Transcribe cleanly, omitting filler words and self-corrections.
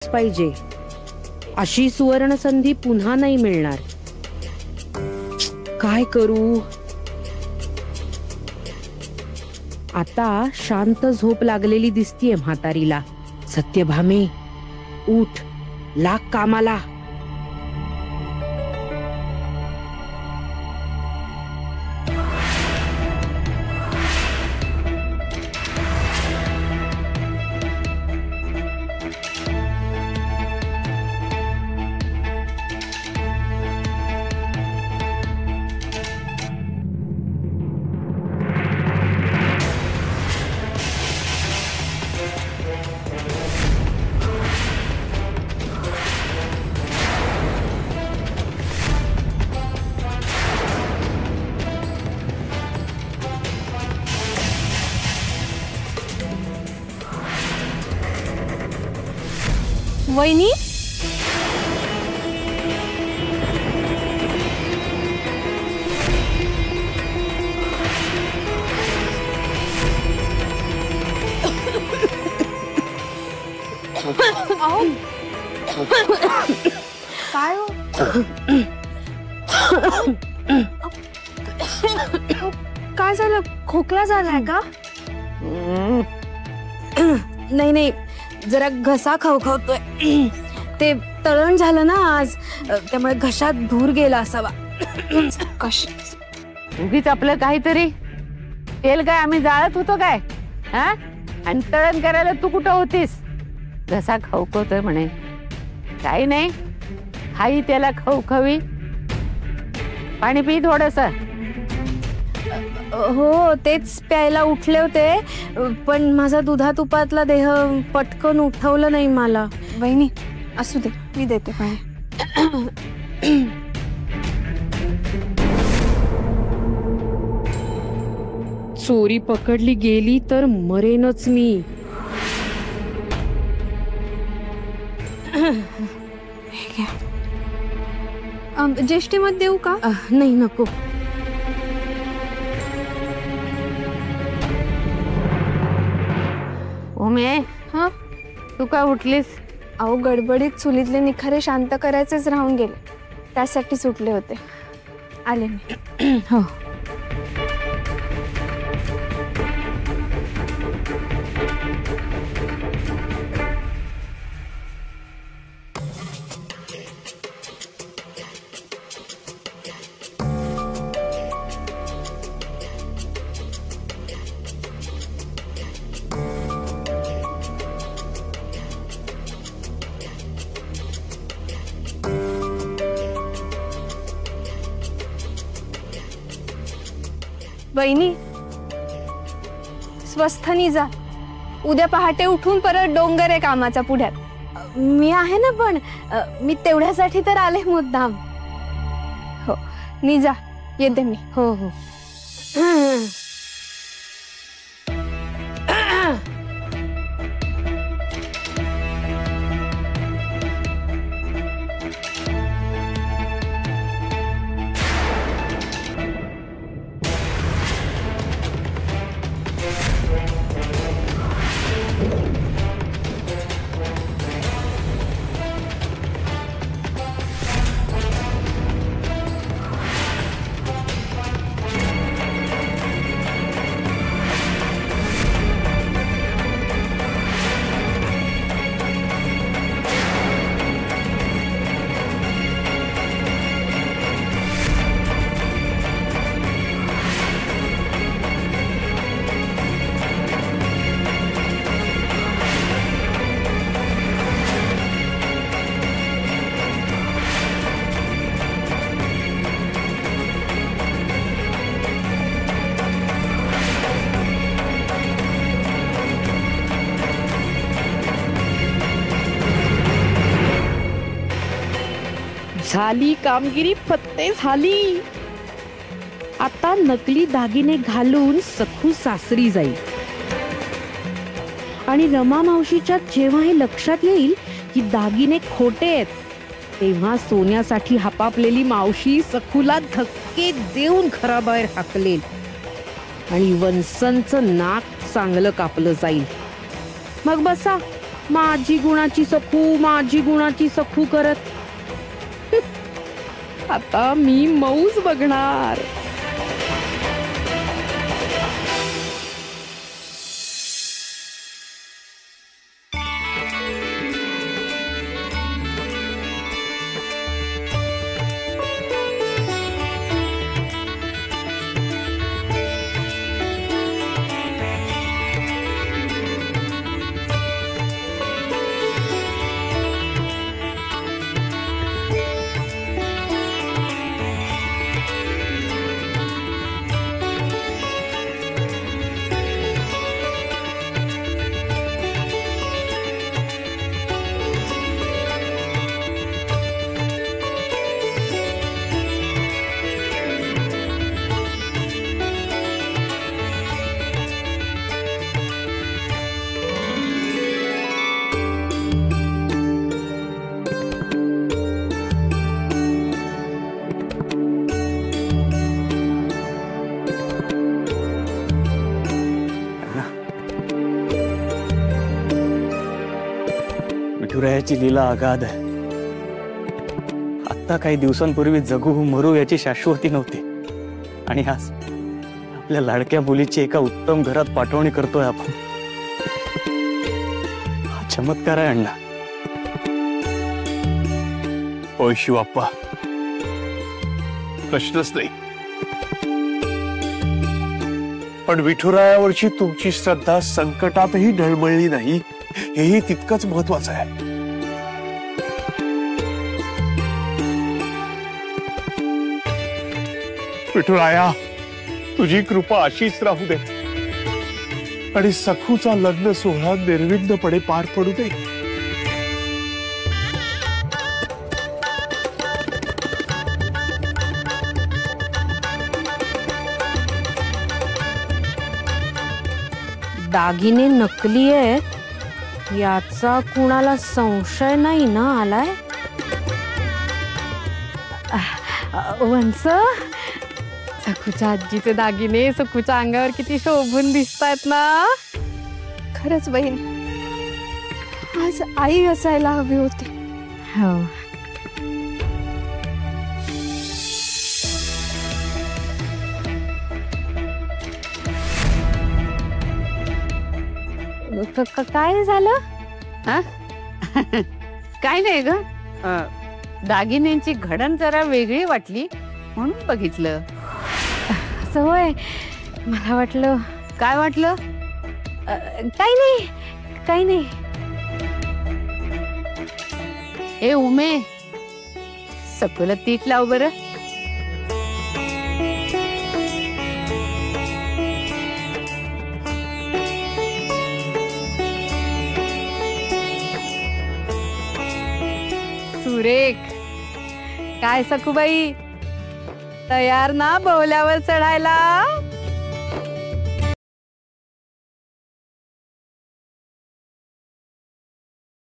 पाहिजे. अशी सुवर्ण संधी पुन्हा नाही मिळणार. काय करू? आता शांत झोप लागलेली दिसतीये म्हातारीला. सत्यभामे, उठ, लाग कामाला. वहिनी, काय हो? काय झालं? खोकला झालाय का? नाही नाही, जरा घसा खवखवतोय. ते तळण झालं ना आज, त्यामुळे घशात धूर गेला असावा. उगीच आपलं काहीतरी तेल काय आम्ही जाळत होतो काय? हा, आणि तळण करायला तू कुठं होतीस? घसा खवखवतोय म्हणे. काही नाही, खाई त्याला खवखवी. पाणी पी थोडस. हो, तेच प्यायला उठले होते, पण माझा दुधा तुपातला देह पटकन उठवलं नाही मला. वहिनी, असू दे, मी देते पाणी. चोरी पकडली गेली तर मरेनच मी. ज्येष्ठीमध्ये देऊ का? नाही, नको. उमे, हा, तू का उठलीस? अहो, गडबडीत चुलीतले निखारे शांत करायचेच राहून गेले, त्यासाठी सुटले होते. आले मी. हो. वहिनी, स्वस्थनी जा. उद्या पहाटे उठून परत डोंगर आहे कामाचा पुढ्यात. मी आहे ना, पण मी तेवढ्यासाठी तर आले मुद्दाम. हो, नी जा, येते मी. हो हो. झाली कामगिरी, फत्ते झाली. आता नकली दागिने घालून सखू सासरी जाईल. आणि रमा मावशीच्या जेव्हा हे लक्षात येईल की दागिने खोटे आहेत, तेव्हा सोन्यासाठी हपापलेली मावशी सखूला धक्के देऊन घराबाहेर हाकलेल आणि वंसनचं नाक चांगलं कापलं जाईल. मग बसा, माझी गुणाची सखू करत. आता मी मौज बघणार. विठुरायाची लीला अगाध आहे. आता काही दिवसांपूर्वी जगू मरू याची शाश्वती नव्हती आणि आज आपल्या लाडक्या मुलीची एका उत्तम घरात पाठवणी करतोय आपण. हा चमत्कार आहे अण्णा. होय शिवाप्पा, प्रश्नच नाही. पण विठुरायावरची तुमची श्रद्धा संकटातही ढळमळली नाही हेही तितकंच महत्वाचं आहे. विठुराया, तुझी कृपा अशीच राहू दे आणि सखूचा लग्न सोहळा निर्विघ्नपणे पार पडू दे. दागिने नकली आहे याचा कुणाला संशय नाही ना आलाय? वंस, सखूच्या आजीचे दागिने सखूच्या अंगावर किती शोभून दिसतायत ना. खरंच बहीण, आज आई असायला हवी होती. हो. काय झालं? हा? काय नाही ग, दागिन्यांची घडण जरा वेगळी वाटली म्हणून बघितलं. असं होय? मला वाटलं. काय वाटलं? काही नाही. ए उमे, सखूला तीट लाव बरं. सुरेख. काय सखूबाई, तयार ना बोल्यावर चढायला?